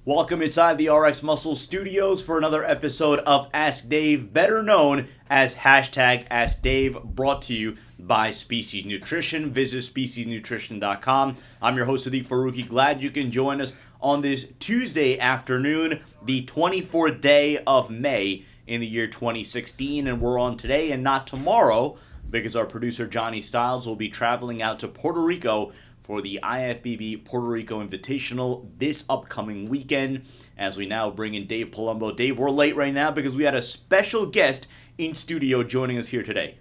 Welcome inside the RX Muscle Studios for another episode of Ask Dave, better known as hashtag Ask Dave, brought to you by Species Nutrition. Visit speciesnutrition.com. I'm your host, Heath. Glad you can join us on this Tuesday afternoon, the 24th day of May in the year 2016. And we're on today and not tomorrow because our producer, Johnny Styles, will be traveling out to Puerto Rico for the IFBB Puerto Rico Invitational this upcoming weekend, as we now bring in Dave Palumbo. Dave, we're late right now because we had a special guest in studio joining us here today.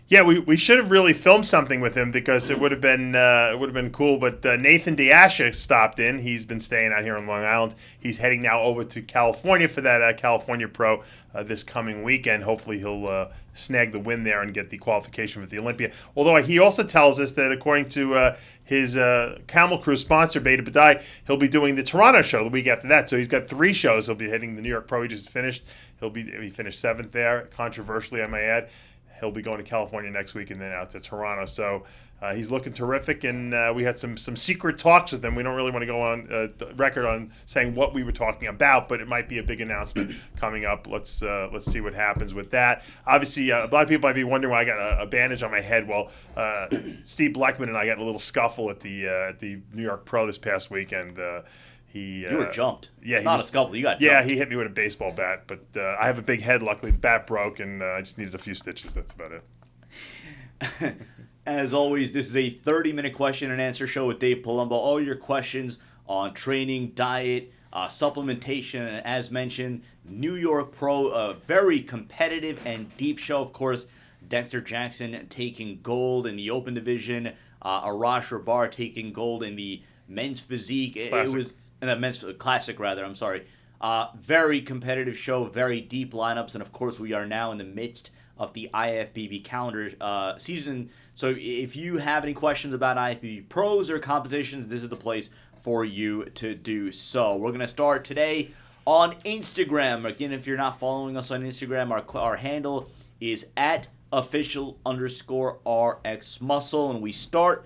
Yeah, we should have really filmed something with him because it would have been cool. But Nathan Diasha stopped in. He's been staying out here on Long Island. He's heading now over to California for that California Pro this coming weekend. Hopefully he'll snag the win there and get the qualification for the Olympia. Although he also tells us that according to his Camel Crew sponsor, Beta Badai, he'll be doing the Toronto show the week after that. So he's got 3 shows. He'll be hitting the New York Pro. He just finished. He finished 7th there, controversially, I may add. He'll be going to California next week and then out to Toronto. So he's looking terrific, and we had some secret talks with him. We don't really want to go on record on saying what we were talking about, but it might be a big announcement coming up. Let's see what happens with that. Obviously, a lot of people might be wondering why I got a bandage on my head. Well, Steve Blackman and I got in a little scuffle at the New York Pro this past weekend. You were jumped. Yeah, it's not a scuffle. You got jumped. Yeah, he hit me with a baseball bat, but I have a big head. Luckily, the bat broke, and I just needed a few stitches. That's about it. As always, this is a 30-minute question and answer show with Dave Palumbo. All your questions on training, diet, supplementation, and as mentioned, New York Pro, a very competitive and deep show. Of course, Dexter Jackson taking gold in the open division, Arash Rabar taking gold in the men's physique. It was men's classic, rather. I'm sorry. Very competitive show, very deep lineups, and of course, we are now in the midst of the IFBB calendar season. So if you have any questions about IFBB pros or competitions, this is the place for you to do so. We're going to start today on Instagram. Again, if you're not following us on Instagram, our handle is at @official_RX Muscle, and we start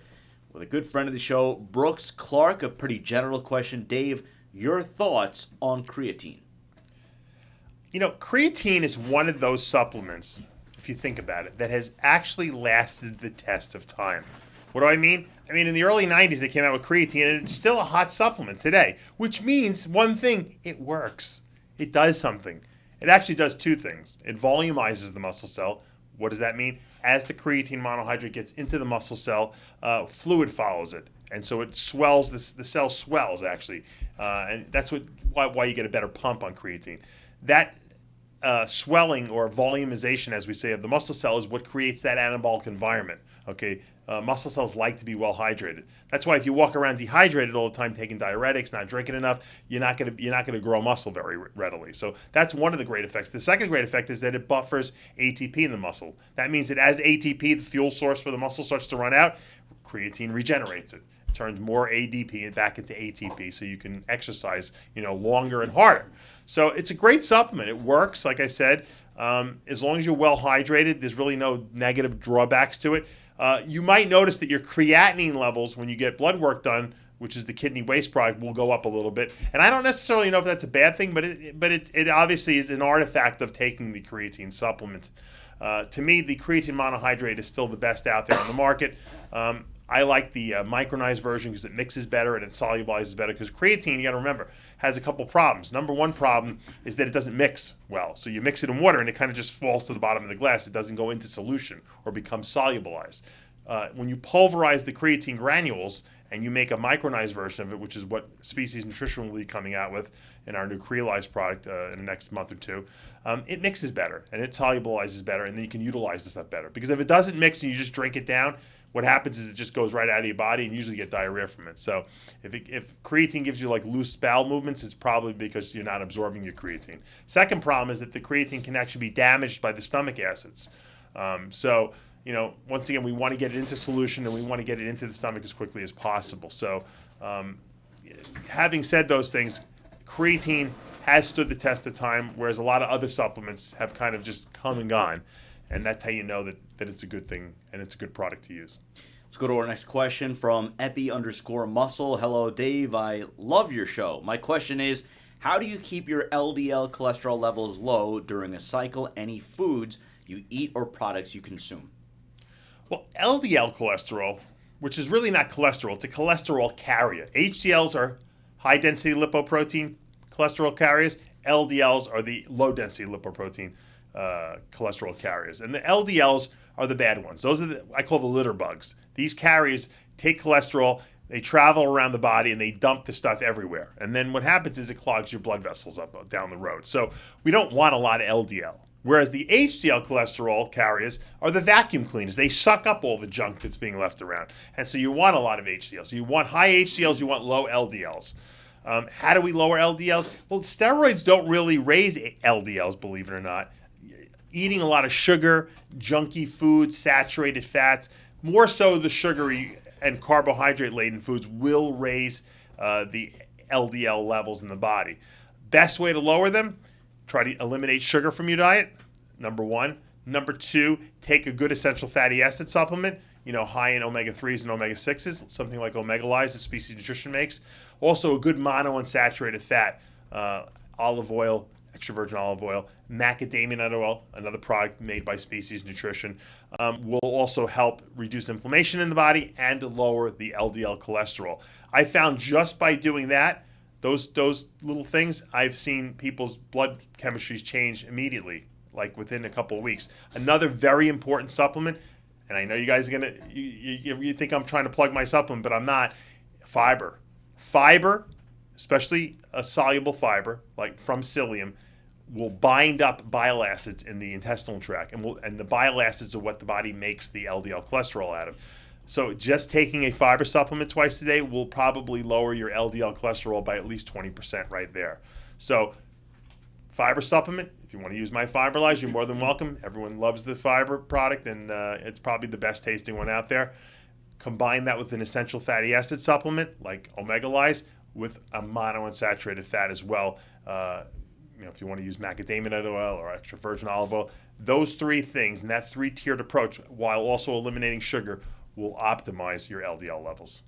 with a good friend of the show, Brooks Clark. A pretty general question. Dave, your thoughts on creatine? You know, creatine is one of those supplements, if you think about it, that has actually lasted the test of time. What do I mean? I mean, in the early 90s, they came out with creatine, and it's still a hot supplement today, which means one thing: it works. It does something. It actually does 2 things. It volumizes the muscle cell. What does that mean? As the creatine monohydrate gets into the muscle cell, fluid follows it. And so it swells, the cell swells, actually. And that's why you get a better pump on creatine. That swelling or volumization, as we say, of the muscle cell is what creates that anabolic environment. Okay, muscle cells like to be well hydrated. That's why if you walk around dehydrated all the time, taking diuretics, not drinking enough, you're not gonna grow muscle very readily. So that's one of the great effects. The second great effect is that it buffers ATP in the muscle. That means that as ATP, the fuel source for the muscle, starts to run out, creatine regenerates it. Turns more ADP back into ATP, so you can exercise, longer and harder. So it's a great supplement. It works, like I said, as long as you're well hydrated. There's really no negative drawbacks to it. You might notice that your creatinine levels, when you get blood work done, which is the kidney waste product, will go up a little bit. And I don't necessarily know if that's a bad thing, but it obviously is an artifact of taking the creatine supplement. To me, the creatine monohydrate is still the best out there on the market. I like the micronized version because it mixes better and it solubilizes better. Because creatine, you got to remember, has a couple problems. Number one problem is that it doesn't mix well. So you mix it in water and it kind of just falls to the bottom of the glass. It doesn't go into solution or become solubilized. When you pulverize the creatine granules and you make a micronized version of it, which is what Species Nutrition will be coming out with in our new creolized product in the next month or 2, it mixes better and it solubilizes better, and then you can utilize the stuff better. Because if it doesn't mix and you just drink it down, what happens is it just goes right out of your body and you usually get diarrhea from it. So if creatine gives you like loose bowel movements, it's probably because you're not absorbing your creatine. Second problem is that the creatine can actually be damaged by the stomach acids. Once again, we want to get it into solution and we want to get it into the stomach as quickly as possible. So having said those things, creatine has stood the test of time, whereas a lot of other supplements have kind of just come and gone. And that's how you know that it's a good thing and it's a good product to use. Let's go to our next question from Epi_Muscle. Hello, Dave. I love your show. My question is, How do you keep your LDL cholesterol levels low during a cycle? Any foods you eat or products you consume? Well, LDL cholesterol, which is really not cholesterol, it's a cholesterol carrier. HDLs are high-density lipoprotein cholesterol carriers. LDLs are the low-density lipoprotein cholesterol carriers. And the LDLs are the bad ones. Those are I call the litter bugs. These carriers take cholesterol, they travel around the body, and they dump the stuff everywhere. And then what happens is it clogs your blood vessels up down the road. So we don't want a lot of LDL. Whereas the HDL cholesterol carriers are the vacuum cleaners. They suck up all the junk that's being left around. And so you want a lot of HDLs. You want high HDLs, you want low LDLs. How do we lower LDLs? Well, steroids don't really raise LDLs, believe it or not. Eating a lot of sugar, junky foods, saturated fats, more so the sugary and carbohydrate-laden foods will raise the LDL levels in the body. Best way to lower them? Try to eliminate sugar from your diet, number one. Number two, take a good essential fatty acid supplement, high in omega-3s and omega-6s, something like Omega Lize that Species Nutrition makes. Also, a good monounsaturated fat, olive oil, extra virgin olive oil, macadamia nut oil, another product made by Species Nutrition, will also help reduce inflammation in the body and lower the LDL cholesterol. I found just by doing that, those little things, I've seen people's blood chemistries change immediately, like within a couple of weeks. Another very important supplement, and I know you guys are going to, you think I'm trying to plug my supplement, but I'm not, fiber. Fiber, especially a soluble fiber, like from psyllium, will bind up bile acids in the intestinal tract, and the bile acids are what the body makes the LDL cholesterol out of. So just taking a fiber supplement twice a day will probably lower your LDL cholesterol by at least 20% right there. So fiber supplement, if you want to use my Fiber Lize, you're more than welcome. Everyone loves the fiber product, and it's probably the best tasting one out there. Combine that with an essential fatty acid supplement like Omega Lize with a monounsaturated fat as well. If you want to use macadamia nut oil or extra virgin olive oil, those three things and that three-tiered approach, while also eliminating sugar, will optimize your LDL levels.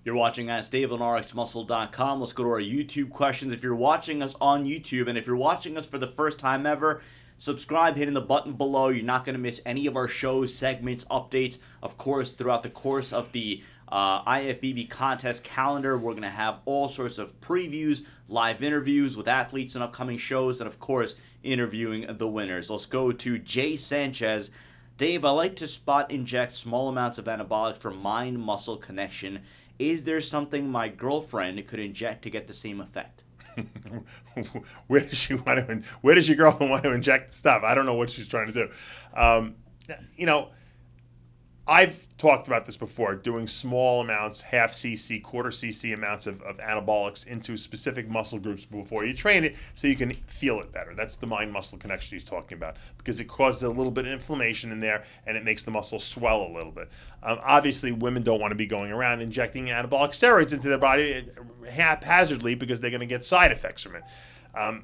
You're watching us, Dave on RxMuscle.com. Let's go to our YouTube questions. If you're watching us on YouTube, and if you're watching us for the first time ever, subscribe, hitting the button below. You're not going to miss any of our shows, segments, updates. Of course, throughout the course of the IFBB contest calendar, we're going to have all sorts of previews, live interviews with athletes and upcoming shows, and of course, interviewing the winners. Let's go to Jay Sanchez. Dave, I like to spot inject small amounts of anabolics for mind-muscle connection. Is there something my girlfriend could inject to get the same effect? Where does your girlfriend want to inject stuff? I don't know what she's trying to do. I've talked about this before, doing small amounts, half cc, quarter cc amounts of anabolics into specific muscle groups before you train it so you can feel it better. That's the mind-muscle connection he's talking about, because it causes a little bit of inflammation in there and it makes the muscle swell a little bit. Obviously, women don't want to be going around injecting anabolic steroids into their body haphazardly because they're going to get side effects from it. I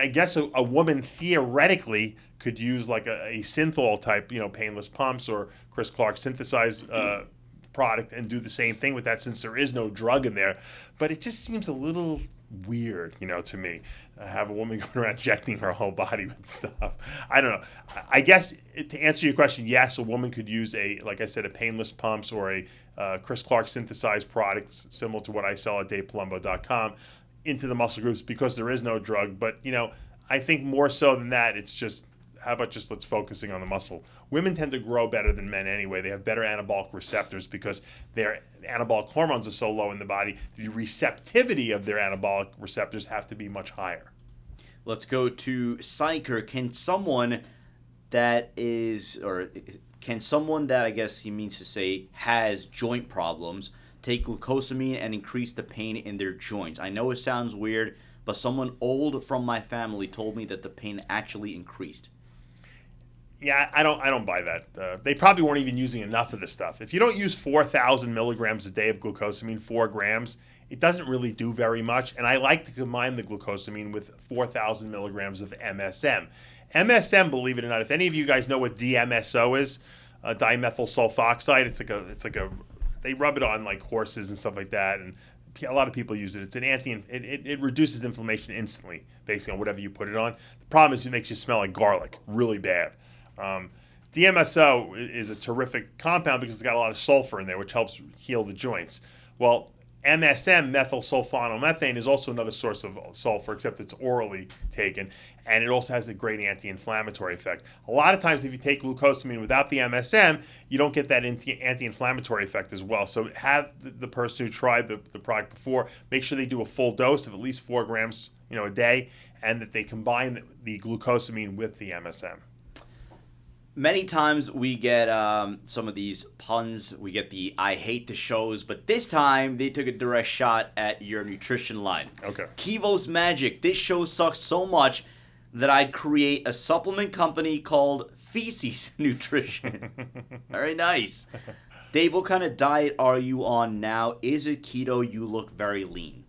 guess a woman theoretically could use like a synthol type, painless pumps or Chris Clark synthesized product and do the same thing with that, since there is no drug in there. But it just seems a little weird, to me, have a woman going around injecting her whole body with stuff. I don't know. I guess to answer your question, yes, a woman could use like I said, a painless pumps or a Chris Clark synthesized product similar to what I sell at DavePalumbo.com into the muscle groups, because there is no drug. But, I think more so than that, it's just, how about just let's focusing on the muscle. Women tend to grow better than men anyway. They have better anabolic receptors because their anabolic hormones are so low in the body. The receptivity of their anabolic receptors have to be much higher. Let's go to Psycher. Can someone that I guess he means to say has joint problems take glucosamine and increase the pain in their joints? I know it sounds weird, but someone old from my family told me that the pain actually increased. Yeah, I don't buy that. They probably weren't even using enough of this stuff. If you don't use 4,000 milligrams a day of glucosamine, 4 grams, it doesn't really do very much. And I like to combine the glucosamine with 4,000 milligrams of MSM. MSM, believe it or not, if any of you guys know what DMSO is, dimethyl sulfoxide, it's like a they rub it on like horses and stuff like that, and a lot of people use it. It's an it reduces inflammation instantly, basically on whatever you put it on. The problem is it makes you smell like garlic, really bad. DMSO is a terrific compound because it's got a lot of sulfur in there, which helps heal the joints. Well, MSM, methyl sulfonomethane, is also another source of sulfur, except it's orally taken, and it also has a great anti-inflammatory effect. A lot of times, if you take glucosamine without the MSM, you don't get that anti-inflammatory effect as well. So have the person who tried the product before, make sure they do a full dose of at least 4 grams a day, and that they combine the glucosamine with the MSM. Many times we get some of these puns. We get the "I hate the shows," but this time they took a direct shot at your nutrition line. Okay. Kivos Magic. This show sucks so much that I'd create a supplement company called Feces Nutrition. Very nice. Dave, what kind of diet are you on now? Is it keto? You look very lean.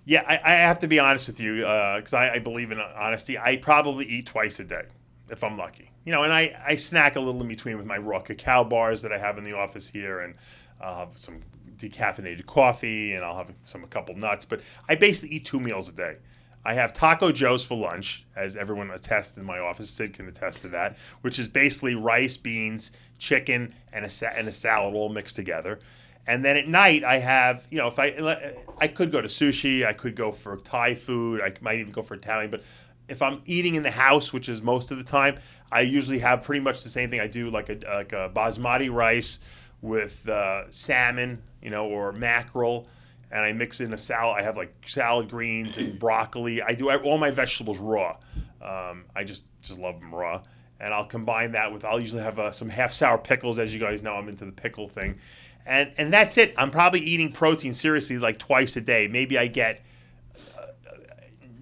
Yeah, I have to be honest with you because I believe in honesty. I probably eat twice a day if I'm lucky. And I snack a little in between with my raw cacao bars that I have in the office here, and I'll have some decaffeinated coffee, and I'll have a couple nuts. But I basically eat 2 meals a day. I have Taco Joe's for lunch, as everyone attests in my office. Sid can attest to that, which is basically rice, beans, chicken, and a salad all mixed together. And then at night, I have, if I could go to sushi, I could go for Thai food, I might even go for Italian, but if I'm eating in the house, which is most of the time, I usually have pretty much the same thing. I do like a basmati rice with salmon, or mackerel, and I mix in a salad. I have like salad greens and broccoli. I do all my vegetables raw. I just love them raw, and I'll combine that with. I'll usually have some half sour pickles, as you guys know. I'm into the pickle thing, and that's it. I'm probably eating protein seriously like twice a day. Maybe I get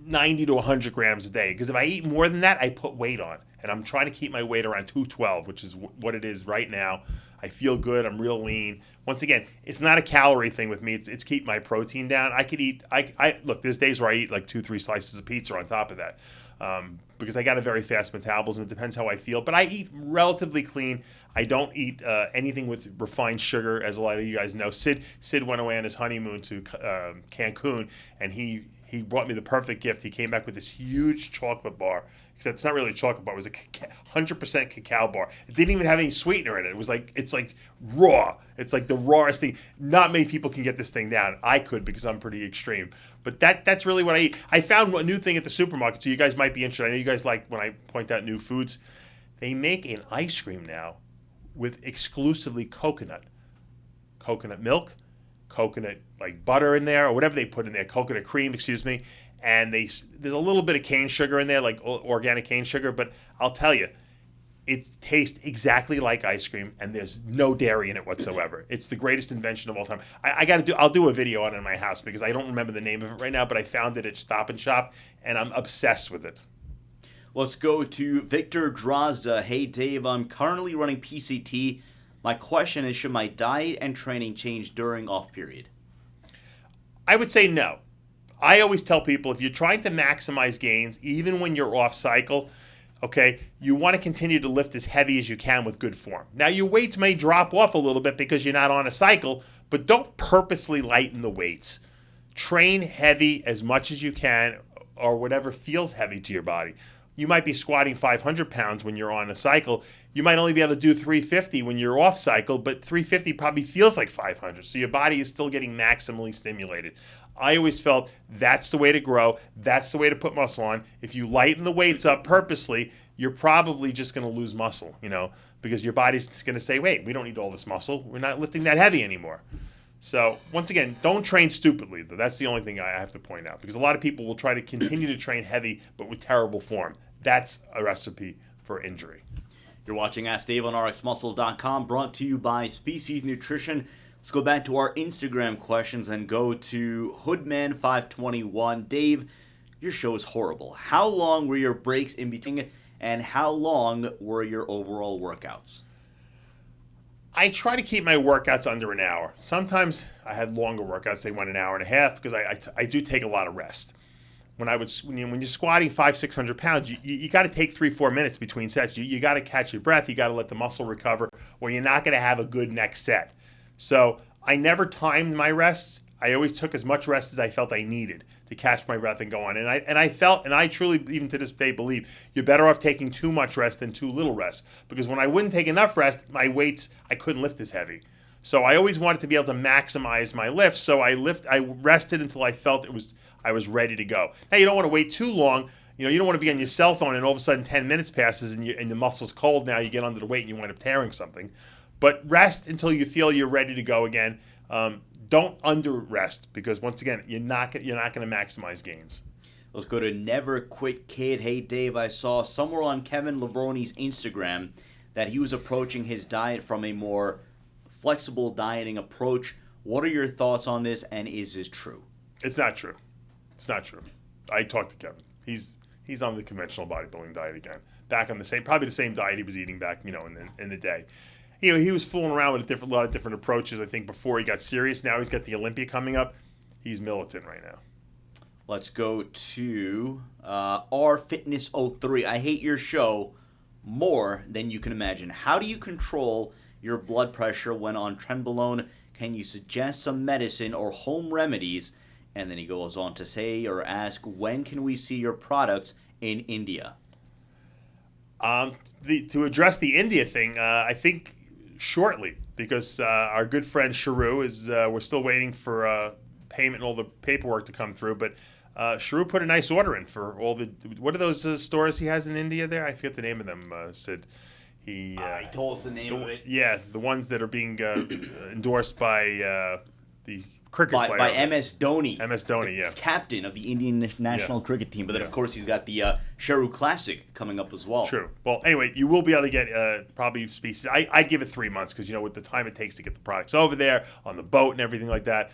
90 to 100 grams a day, because if I eat more than that, I put weight on, and I'm trying to keep my weight around 212, which is what it is right now. I feel good. I'm real lean. Once again, it's not a calorie thing with me. It's keep my protein down. I could eat. Look. There's days where I eat like 2-3 slices of pizza on top of that, because I got a very fast metabolism. It depends how I feel, but I eat relatively clean. I don't eat anything with refined sugar, as a lot of you guys know. Sid went away on his honeymoon to Cancun, and he brought me the perfect gift. He came back with this huge chocolate bar. Except it's not really a chocolate bar. It was a 100% cacao bar. It didn't even have any sweetener in it. It's like raw. It's like the rawest thing. Not many people can get this thing down. I could, because I'm pretty extreme. But that's really what I eat. I found a new thing at the supermarket, so you guys might be interested. I know you guys like when I point out new foods. They make an ice cream now with exclusively coconut milk, coconut like butter in there, or whatever they put in there, coconut cream, excuse me. And there's a little bit of cane sugar in there, like organic cane sugar, but I'll tell you, it tastes exactly like ice cream, and there's no dairy in it whatsoever. It's the greatest invention of all time. I'll do a video on it in my house, because I don't remember the name of it right now, but I found it at Stop and Shop, and I'm obsessed with it. Let's go to Victor Drozda. Hey Dave, I'm currently running PCT. My question is, should my diet and training change during off period? I would say no. I always tell people, if you're trying to maximize gains, even when you're off cycle, okay, you want to continue to lift as heavy as you can with good form. Now, your weights may drop off a little bit because you're not on a cycle, but don't purposely lighten the weights. Train heavy as much as you can, or whatever feels heavy to your body. You might be squatting 500 pounds when you're on a cycle. You might only be able to do 350 when you're off cycle, but 350 probably feels like 500. So your body is still getting maximally stimulated. I always felt that's the way to grow. That's the way to put muscle on. If you lighten the weights up purposely, you're probably just going to lose muscle, because your body's going to say, wait, we don't need all this muscle. We're not lifting that heavy anymore. So once again, don't train stupidly, though. That's the only thing I have to point out, because a lot of people will try to continue to train heavy, but with terrible form. That's a recipe for injury. You're watching Ask Dave on RxMuscle.com, brought to you by Species Nutrition. Let's go back to our Instagram questions and go to Hoodman521. Dave, your show is horrible. How long were your breaks in between, and how long were your overall workouts? I try to keep my workouts under an hour. Sometimes I had longer workouts. They went an hour and a half, because I do take a lot of rest. When you're squatting 500-600 pounds, you got to take 3-4 minutes between sets. You got to catch your breath. You got to let the muscle recover, or you're not going to have a good next set. So I never timed my rests. I always took as much rest as I felt I needed to catch my breath and go on. And I truly, even to this day, believe you're better off taking too much rest than too little rest. Because when I wouldn't take enough rest, my weights, I couldn't lift as heavy. So I always wanted to be able to maximize my lift. So I rested until I felt I was ready to go. Now, you don't want to wait too long. You don't want to be on your cell phone and all of a sudden 10 minutes passes and the muscle's cold. Now you get under the weight and you wind up tearing something. But rest until you feel you're ready to go again. Don't under rest, because once again, you're not going to maximize gains. Let's go to Never Quit Kid. Hey, Dave, I saw somewhere on Kevin Lavroni's Instagram that he was approaching his diet from a more flexible dieting approach. What are your thoughts on this, and is this true? It's not true. It's not true. I talked to Kevin. He's on the conventional bodybuilding diet again. Back on probably the same diet he was eating back, in the day. He was fooling around with a lot of different approaches, I think, before he got serious. Now he's got the Olympia coming up. He's militant right now. Let's go to RFitness03. I hate your show more than you can imagine. How do you control your blood pressure when on trenbolone? Can you suggest some medicine or home remedies? And then he goes on to say or ask, when can we see your products in India? To address the India thing, I think shortly, because our good friend Sharu we're still waiting for payment and all the paperwork to come through, but Sharu put a nice order in for all what are those stores he has in India there? I forget the name of them, Sid. He told us the name of it. Yeah, the ones that are being endorsed by the cricket player. By MS Dhoni. MS Dhoni, yeah. Captain of the Indian national cricket team. But then, of course, he's got the Sharu Classic coming up as well. True. Well, anyway, you will be able to get probably species. I'd give it 3 months because, with the time it takes to get the products over there, on the boat and everything like that,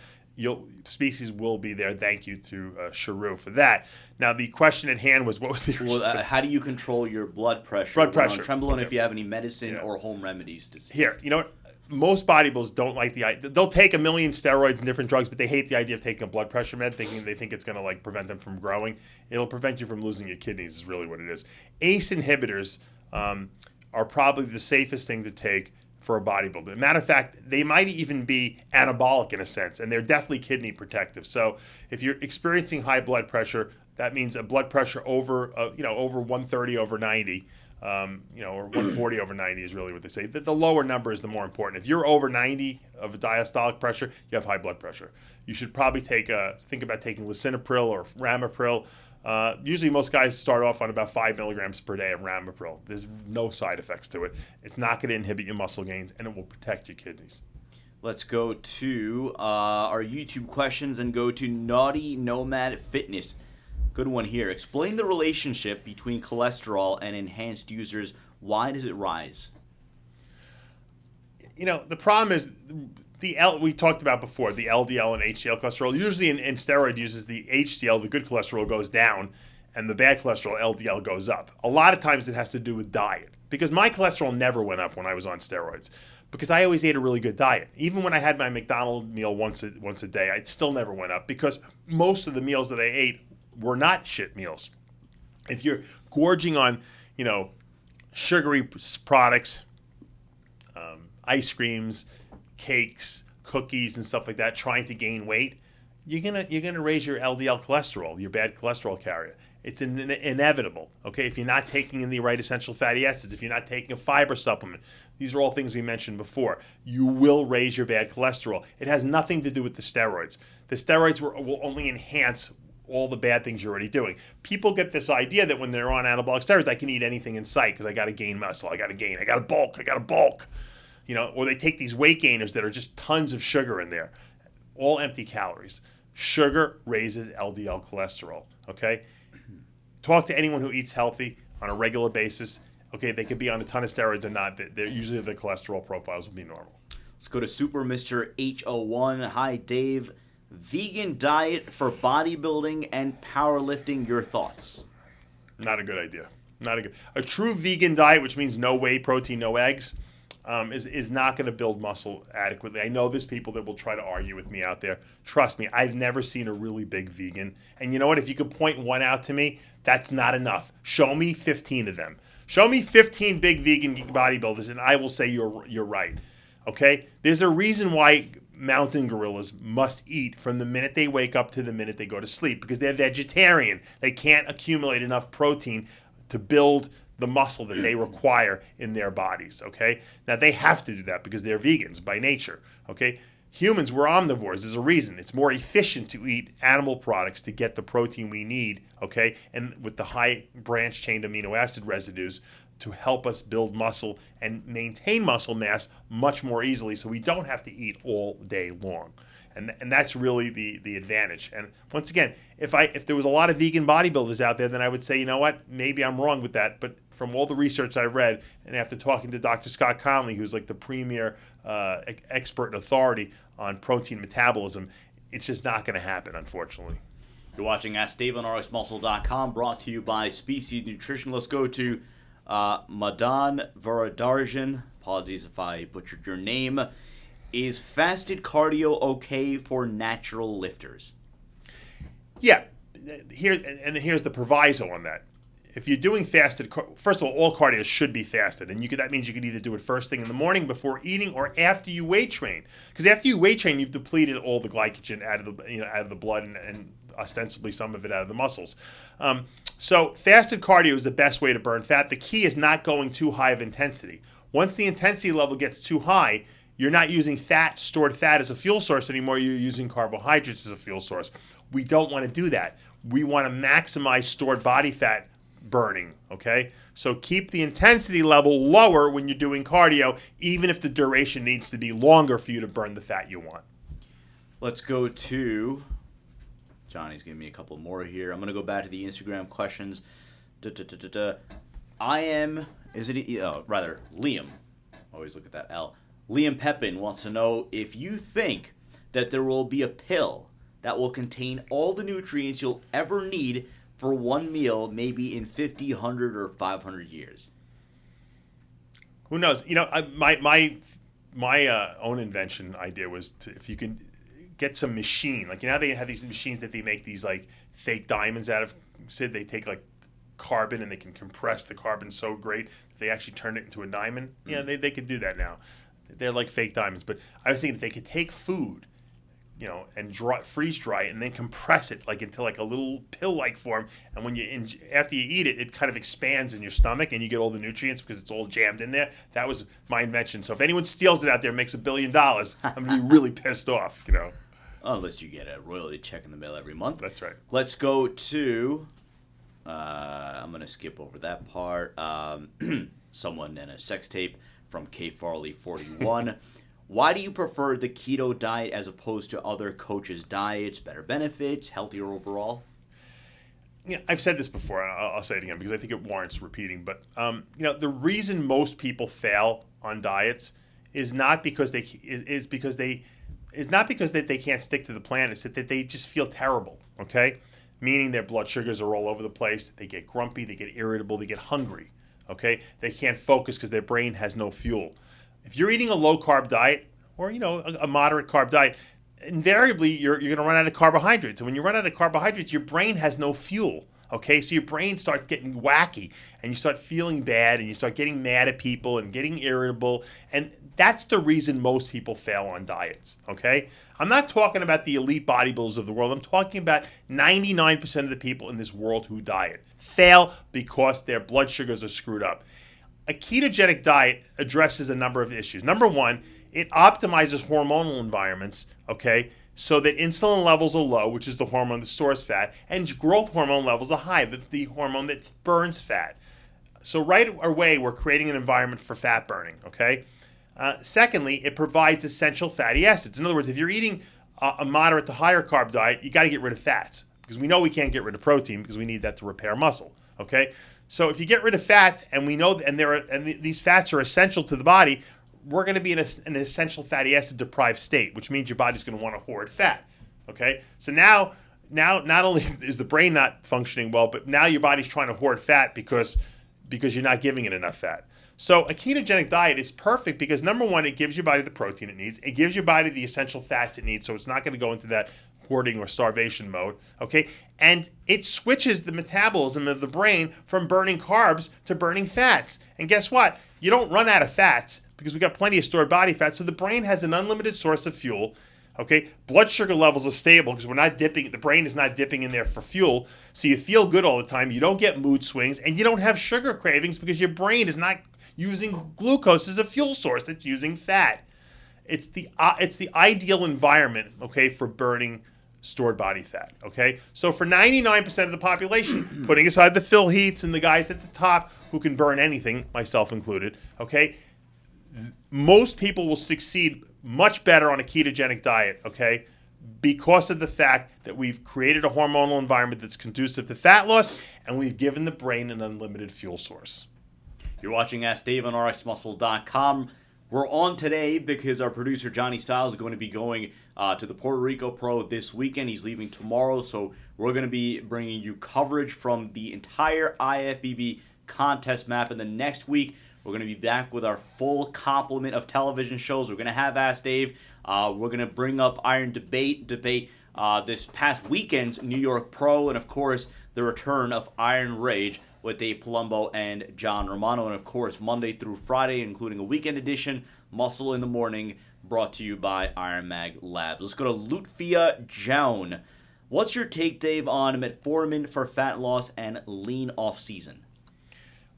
species will be there. Thank you to Sharu for that. Now, the question at hand was, what was the... Well, how do you control your blood pressure? Blood pressure. Trenbolone, okay. If you have any medicine or home remedies to Here, you know what? Most bodybuilders don't like the idea. They'll take a million steroids and different drugs, but they hate the idea of taking a blood pressure med, they think it's going to prevent them from growing. It'll prevent you from losing your kidneys is really what it is. ACE inhibitors are probably the safest thing to take for a bodybuilder. Matter of fact, they might even be anabolic in a sense, and they're definitely kidney protective. So if you're experiencing high blood pressure, that means a blood pressure over 130 over 90. Or 140 over 90 is really what they say. The lower number is the more important. If you're over 90 of a diastolic pressure, you have high blood pressure. You should probably think about taking lisinopril or ramipril. Usually most guys start off on about 5 milligrams per day of ramipril. There's no side effects to it. It's not going to inhibit your muscle gains, and it will protect your kidneys. Let's go to our YouTube questions and go to Naughty Nomad Fitness. Good one here. Explain the relationship between cholesterol and enhanced users. Why does it rise? The problem is we talked about before, the LDL and HDL cholesterol. Usually in steroid users, the HDL, the good cholesterol, goes down, and the bad cholesterol, LDL, goes up. A lot of times it has to do with diet, because my cholesterol never went up when I was on steroids, because I always ate a really good diet. Even when I had my McDonald's meal once a day, it still never went up, because most of the meals that I ate were not shit meals. If you're gorging on, sugary products, ice creams, cakes, cookies, and stuff like that, trying to gain weight, you're gonna raise your LDL cholesterol, your bad cholesterol carrier. It's inevitable. Okay, if you're not taking in the right essential fatty acids, if you're not taking a fiber supplement, these are all things we mentioned before. You will raise your bad cholesterol. It has nothing to do with the steroids. The steroids will only enhance all the bad things you're already doing. People get this idea that when they're on anabolic steroids, I can eat anything in sight because I got to gain muscle, I got to bulk. Or they take these weight gainers that are just tons of sugar in there, all empty calories. Sugar raises LDL cholesterol, okay? Talk to anyone who eats healthy on a regular basis. Okay, they could be on a ton of steroids or not. They're usually the cholesterol profiles will be normal. Let's go to Super Mr. H01. Hi, Dave. Vegan diet for bodybuilding and powerlifting. Your thoughts? Not a good idea. A true vegan diet, which means no whey protein, no eggs, is not going to build muscle adequately. I know there's people that will try to argue with me out there. Trust me, I've never seen a really big vegan. And you know what? If you could point one out to me, that's not enough. Show me 15 of them. Show me 15 big vegan bodybuilders, and I will say you're right. Okay? There's a reason why mountain gorillas must eat from the minute they wake up to the minute they go to sleep because they're vegetarian. They can't accumulate enough protein to build the muscle that they require in their bodies, okay? Now, they have to do that because they're vegans by nature, okay? Humans, we're omnivores. There's a reason. It's more efficient to eat animal products to get the protein we need, okay? And with the high branch-chain amino acid residues to help us build muscle and maintain muscle mass much more easily so we don't have to eat all day long. And that's really the advantage. And once again, if there was a lot of vegan bodybuilders out there, then I would say, you know what, maybe I'm wrong with that. But from all the research I read, and after talking to Dr. Scott Conley, who's like the premier expert and authority on protein metabolism, it's just not going to happen, unfortunately. You're watching Ask Dave on RxMuscle.com, brought to you by Species Nutrition. Let's go to Madan Varadarjan. Apologies if I butchered your name. Is fasted cardio okay for natural lifters? Yeah. Here's the proviso on that. If you're doing fasted, first of all cardio should be fasted, and that means you could either do it first thing in the morning before eating or after you weight train. Because after you weight train, you've depleted all the glycogen out of the blood and ostensibly some of it out of the muscles. So fasted cardio is the best way to burn fat. The key is not going too high of intensity. Once the intensity level gets too high, you're not using stored fat as a fuel source anymore. You're using carbohydrates as a fuel source. We don't want to do that. We want to maximize stored body fat burning, okay? So keep the intensity level lower when you're doing cardio, even if the duration needs to be longer for you to burn the fat you want. Let's go to... Johnny's giving me a couple more here. I'm going to go back to the Instagram questions. Liam. Always look at that L. Liam Pepin wants to know if you think that there will be a pill that will contain all the nutrients you'll ever need for one meal, maybe in 50, 100, or 500 years. Who knows? My own invention idea was if you can get some machine, like they have these machines that they make these like fake diamonds out of. Said they take like carbon and they can compress the carbon so great that they actually turn it into a diamond. Yeah, they could do that now. They're like fake diamonds. But I was thinking if they could take food, and freeze dry it and then compress it like into like a little pill-like form, and when after you eat it, it kind of expands in your stomach and you get all the nutrients because it's all jammed in there. That was my invention. So if anyone steals it out there and makes $1 billion, I'm gonna be really pissed off. Unless you get a royalty check in the mail every month. That's right. Let's go to. I'm gonna skip over that part. Someone in a sex tape from K Farley 41. Why do you prefer the keto diet as opposed to other coaches' diets? Better benefits, healthier overall? Yeah, I've said this before. I'll say it again because I think it warrants repeating. But the reason most people fail on diets is not because they can't stick to the plan. It's that they just feel terrible. Okay, meaning their blood sugars are all over the place. They get grumpy. They get irritable. They get hungry. Okay, they can't focus because their brain has no fuel. If you're eating a low-carb diet or, a moderate carb diet, invariably you're going to run out of carbohydrates. And when you run out of carbohydrates, your brain has no fuel, okay? So your brain starts getting wacky, and you start feeling bad, and you start getting mad at people and getting irritable. And that's the reason most people fail on diets, okay? I'm not talking about the elite bodybuilders of the world. I'm talking about 99% of the people in this world who diet fail because their blood sugars are screwed up. A ketogenic diet addresses a number of issues. Number one, it optimizes hormonal environments, okay, so that insulin levels are low, which is the hormone that stores fat, and growth hormone levels are high, the hormone that burns fat. So right away, we're creating an environment for fat burning, okay? Secondly, it provides essential fatty acids. In other words, if you're eating a moderate to higher carb diet, you got to get rid of fats because we know we can't get rid of protein because we need that to repair muscle, okay? So if you get rid of fat, and we know, these fats are essential to the body, we're going to be in an essential fatty acid deprived state, which means your body's going to want to hoard fat. Okay, so now not only is the brain not functioning well, but now your body's trying to hoard fat because you're not giving it enough fat. So a ketogenic diet is perfect because number one, it gives your body the protein it needs. It gives your body the essential fats it needs, so it's not going to go into that hoarding or starvation mode, okay? And it switches the metabolism of the brain from burning carbs to burning fats. And guess what? You don't run out of fats because we got plenty of stored body fat, so the brain has an unlimited source of fuel. Okay, blood sugar levels are stable because we're not dipping. The brain is not dipping in there for fuel, so you feel good all the time. You don't get mood swings, and you don't have sugar cravings because your brain is not using glucose as a fuel source. It's using fat. It's the ideal environment, okay, for burning stored body fat. Okay, so for 99% of the population, putting aside the Phil Heaths and the guys at the top who can burn anything, myself included, okay, most people will succeed much better on a ketogenic diet, okay, because of the fact that we've created a hormonal environment that's conducive to fat loss, and we've given the brain an unlimited fuel source. You're watching Ask Dave on RxMuscle.com. We're on today because our producer Johnny Styles is going to be going to the Puerto Rico Pro this weekend. He's leaving tomorrow, so we're going to be bringing you coverage from the entire IFBB contest map. And the next week, we're going to be back with our full complement of television shows. We're going to have Ask Dave. We're going to bring up Iron Debate this past weekend's New York Pro, and of course, the return of Iron Rage with Dave Palumbo and John Romano. And of course, Monday through Friday, including a weekend edition, Muscle in the Morning, brought to you by Iron Mag Labs. Let's go to Lutfia Joan. What's your take, Dave, on metformin for fat loss and lean off season?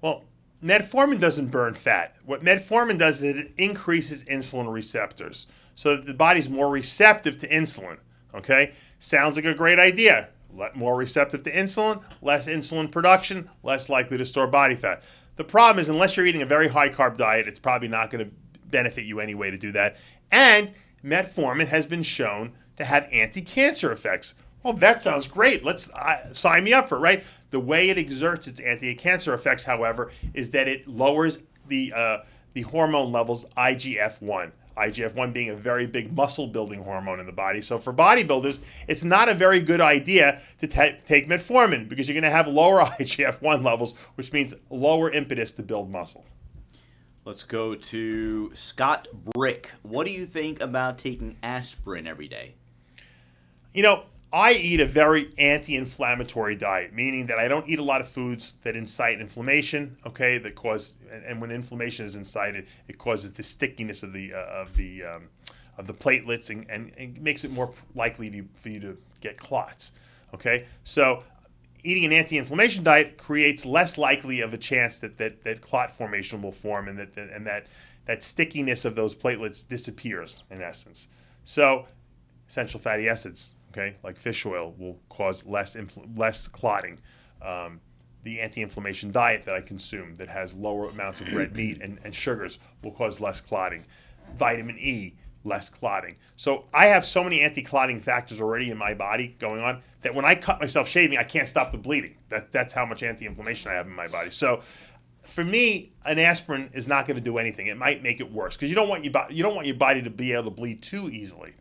Well, metformin doesn't burn fat. What metformin does is it increases insulin receptors so that the body's more receptive to insulin. Okay? Sounds like a great idea. More receptive to insulin, less insulin production, less likely to store body fat. The problem is, unless you're eating a very high carb diet, it's probably not going to benefit you anyway to do that. And metformin has been shown to have anti-cancer effects. Well, that sounds great. Let's sign me up for it, right? The way it exerts its anti-cancer effects, however, is that it lowers the hormone levels IGF-1. IGF-1 being a very big muscle-building hormone in the body. So for bodybuilders, it's not a very good idea to take metformin because you're going to have lower IGF-1 levels, which means lower impetus to build muscle. Let's go to Scott Brick. What do you think about taking aspirin every day? You know, I eat a very anti-inflammatory diet, meaning that I don't eat a lot of foods that incite inflammation. Okay, that cause, and when inflammation is incited, it causes the stickiness of the platelets and it makes it more likely for you to get clots. Okay, so eating an anti-inflammation diet creates less likely of a chance that clot formation will form and that stickiness of those platelets disappears in essence. So essential fatty acids, okay, like fish oil, will cause less clotting. The anti-inflammation diet that I consume that has lower amounts of red meat and sugars will cause less clotting. Vitamin E, less clotting. So I have so many anti-clotting factors already in my body going on that when I cut myself shaving, I can't stop the bleeding. That's how much anti-inflammation I have in my body. So for me, an aspirin is not going to do anything. It might make it worse because you don't want your body to be able to bleed too easily.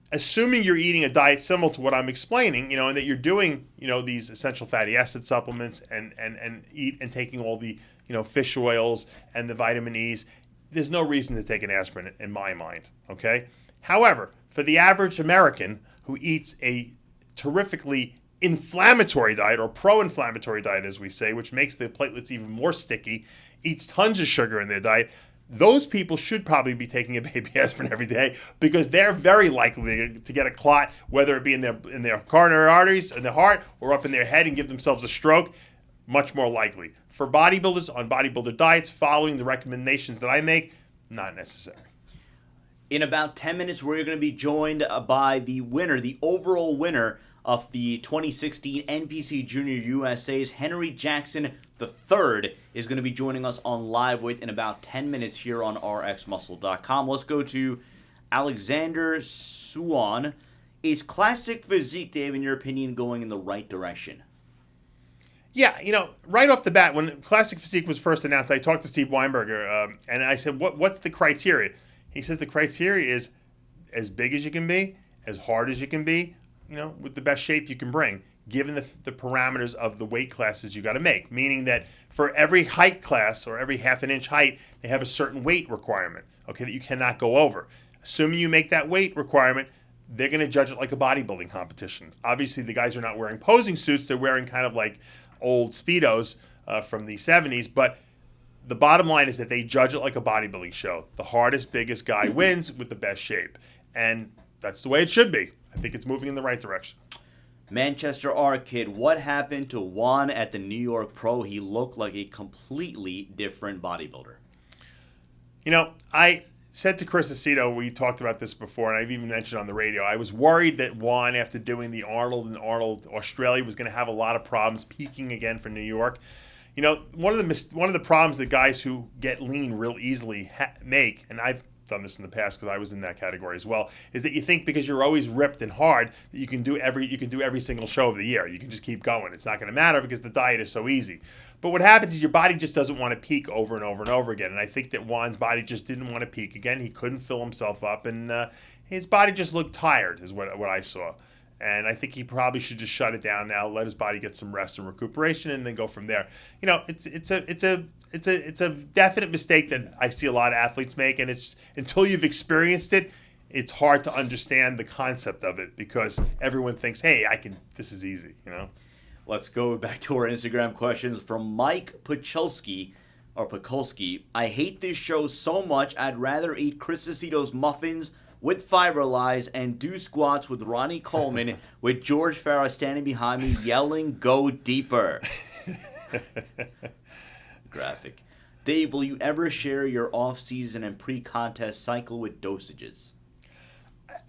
Assuming you're eating a diet similar to what I'm explaining, and that you're doing, these essential fatty acid supplements and taking all the, fish oils and the vitamin E's, there's no reason to take an aspirin in my mind, okay? However, for the average American who eats a terrifically inflammatory diet or pro-inflammatory diet, as we say, which makes the platelets even more sticky, eats tons of sugar in their diet, those people should probably be taking a baby aspirin every day because they're very likely to get a clot, whether it be in their coronary arteries, in their heart, or up in their head and give themselves a stroke. Much more likely. For bodybuilders on bodybuilder diets, following the recommendations that I make, not necessary. In about 10 minutes, we're going to be joined by the winner, the overall winner of the 2016 NPC Junior USA's Henry Jackson III is going to be joining us on Live Weight in about 10 minutes here on RxMuscle.com. Let's go to Alexander Suwan. Is Classic Physique, Dave, in your opinion, going in the right direction? Yeah, right off the bat, when Classic Physique was first announced, I talked to Steve Weinberger, and I said, what's the criteria? He says the criteria is as big as you can be, as hard as you can be, with the best shape you can bring, given the parameters of the weight classes you got to make. Meaning that for every height class or every half an inch height, they have a certain weight requirement, okay, that you cannot go over. Assuming you make that weight requirement, they're going to judge it like a bodybuilding competition. Obviously, the guys are not wearing posing suits. They're wearing kind of like old Speedos from the 70s, but the bottom line is that they judge it like a bodybuilding show. The hardest, biggest guy wins with the best shape. and that's the way it should be. I think it's moving in the right direction. Manchester R Kid, what happened to Juan at the New York Pro? He looked like a completely different bodybuilder. You know, I said to Chris Aceto, we talked about this before, and I've even mentioned on the radio, I was worried that Juan, after doing the Arnold and Arnold Australia, was going to have a lot of problems peaking again for New York. You know, one of the problems that guys who get lean real easily make, and I've done this in the past because I was in that category as well, is that you think because you're always ripped and hard that you can do every single show of the year. You can just keep going. It's not going to matter because the diet is so easy. But what happens is your body just doesn't want to peak over and over and over again. And I think that Juan's body just didn't want to peak again. He couldn't fill himself up, and his body just looked tired, is what I saw. And I think he probably should just shut it down now, let his body get some rest and recuperation, and then go from there. You know, it's a definite mistake that I see a lot of athletes make, and it's until you've experienced it, it's hard to understand the concept of it because everyone thinks, hey, this is easy, you know. Let's go back to our Instagram questions from Mike Pachulski. I hate this show so much. I'd rather eat Chris Aceto's muffins with fiber lies and do squats with Ronnie Coleman with George Farah standing behind me yelling, "Go deeper." Graphic. Dave, will you ever share your off-season and pre-contest cycle with dosages?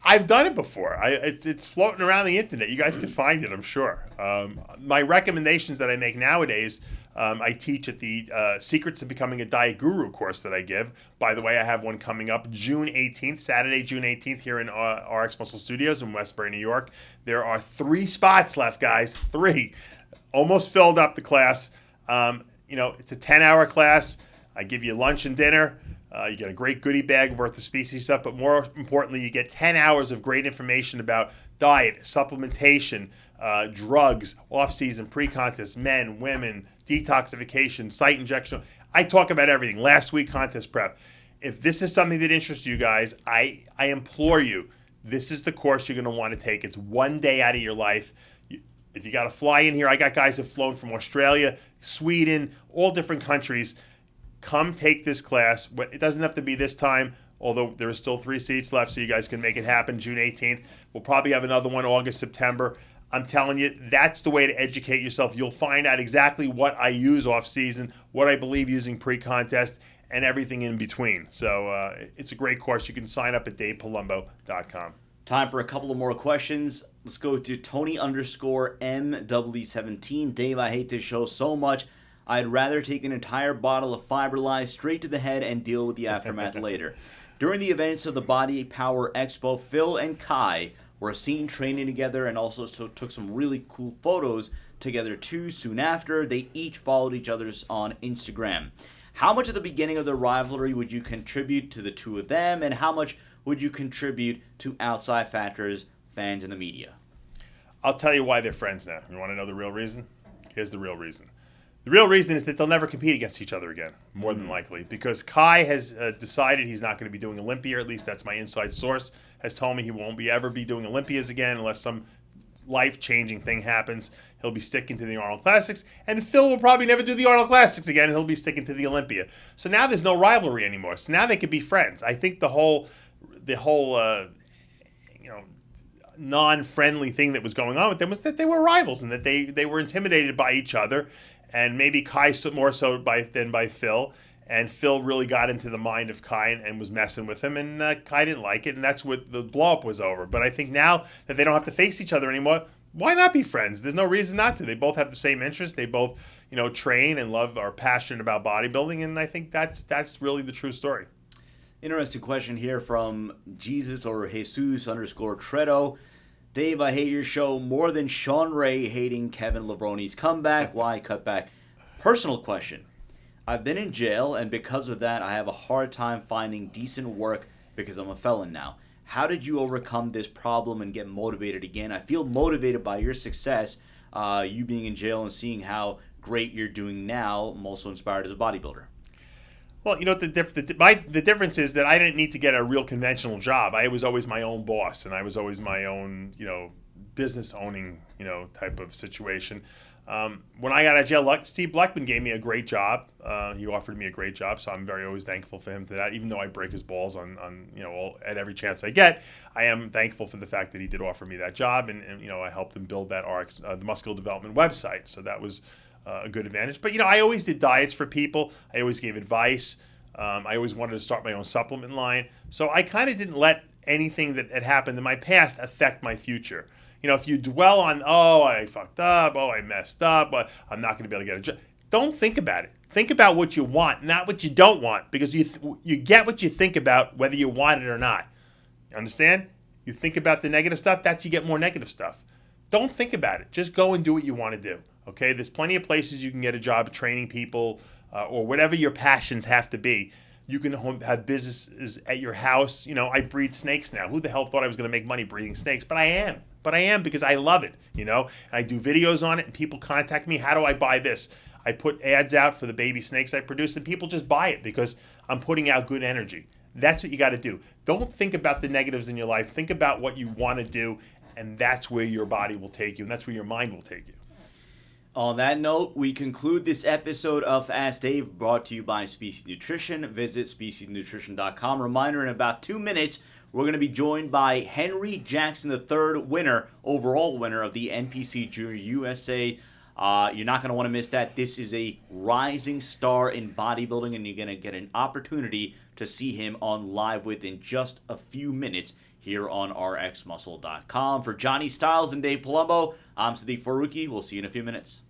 I've done it before. It's floating around the internet. You guys can find it, I'm sure. My recommendations that I make nowadays, I teach at the Secrets of Becoming a Diet Guru course that I give. By the way, I have one coming up June 18th, Saturday, June 18th, here in RX Muscle Studios in Westbury, New York. There are 3 spots left, guys. 3. Almost filled up the class. You know, it's a 10-hour class. I give you lunch and dinner. You get a great goodie bag worth of species stuff, but more importantly, you get 10 hours of great information about diet, supplementation, drugs, off-season, pre-contest, men, women, detoxification, site injection. I talk about everything. Last week, contest prep. If this is something that interests you guys, I implore you, this is the course you're going to want to take. It's one day out of your life. If you got to fly in here, I got guys that have flown from Australia, Sweden, all different countries. Come take this class. It doesn't have to be this time, although there are still 3 seats left, so you guys can make it happen June 18th. We'll probably have another one August, September. I'm telling you, that's the way to educate yourself. You'll find out exactly what I use off-season, what I believe using pre-contest, and everything in between. So it's a great course. You can sign up at DavePalumbo.com. Time for a couple of more questions. Let's go to Tony_MW17. Dave, I hate this show so much. I'd rather take an entire bottle of Fiberlize straight to the head and deal with the aftermath later. During the events of the Body Power Expo, Phil and Kai were seen training together and also took some really cool photos together too. Soon after, they each followed each other's on Instagram. How much at the beginning of the rivalry would you contribute to the two of them, and how much would you contribute to outside factors, fans, and the media? I'll tell you why they're friends now. You want to know the real reason? Here's the real reason. The real reason is that they'll never compete against each other again, more than likely, because Kai has decided he's not going to be doing Olympia, or at least that's my inside source, has told me he won't ever be doing Olympias again unless some life-changing thing happens. He'll be sticking to the Arnold Classics, and Phil will probably never do the Arnold Classics again, and he'll be sticking to the Olympia. So now there's no rivalry anymore. So now they could be friends. I think the whole non-friendly thing that was going on with them was that they were rivals and that they were intimidated by each other. And maybe Kai more so than by Phil. And Phil really got into the mind of Kai and was messing with him. And Kai didn't like it. And that's what the blow-up was over. But I think now that they don't have to face each other anymore, why not be friends? There's no reason not to. They both have the same interests. They both, train and are passionate about bodybuilding. And I think that's really the true story. Interesting question here from Jesus _Tredo. Dave, I hate your show more than Sean Ray hating Kevin Lebroni's comeback. Why cut back? Personal question. I've been in jail, and because of that, I have a hard time finding decent work because I'm a felon now. How did you overcome this problem and get motivated again? I feel motivated by your success, you being in jail and seeing how great you're doing now. I'm also inspired as a bodybuilder. Well, the difference is that I didn't need to get a real conventional job. I was always my own boss, and I was always my own, business owning, type of situation. When I got out of jail, Steve Bleckman gave me a great job. He offered me a great job, so I'm very always thankful for him for that. Even though I break his balls on at every chance I get, I am thankful for the fact that he did offer me that job, and I helped him build that RX, the muscular development website. So that was a good advantage. But I always did diets for people. I always gave advice. I always wanted to start my own supplement line. So I kind of didn't let anything that had happened in my past affect my future. If you dwell on, oh, I fucked up, oh, I messed up, I'm not going to be able to get a job, don't think about it. Think about what you want, not what you don't want, because you get what you think about, whether you want it or not. You understand? You think about the negative stuff, that's you get more negative stuff. Don't think about it. Just go and do what you want to do. Okay? There's plenty of places you can get a job training people or whatever your passions have to be. You can have businesses at your house. I breed snakes now. Who the hell thought I was going to make money breeding snakes? But I am. Because I love it, And I do videos on it, and people contact me. How do I buy this? I put ads out for the baby snakes I produce, and people just buy it because I'm putting out good energy. That's what you got to do. Don't think about the negatives in your life. Think about what you want to do, and that's where your body will take you, and that's where your mind will take you. On that note, we conclude this episode of Ask Dave, brought to you by Species Nutrition. Visit speciesnutrition.com. Reminder, in about 2 minutes, we're going to be joined by Henry Jackson III, overall winner of the NPC Junior USA. You're not going to want to miss that. This is a rising star in bodybuilding, and you're going to get an opportunity to see him on live within just a few minutes here on rxmuscle.com. For Johnny Styles and Dave Palumbo, I'm Sadiq Faruqi. We'll see you in a few minutes.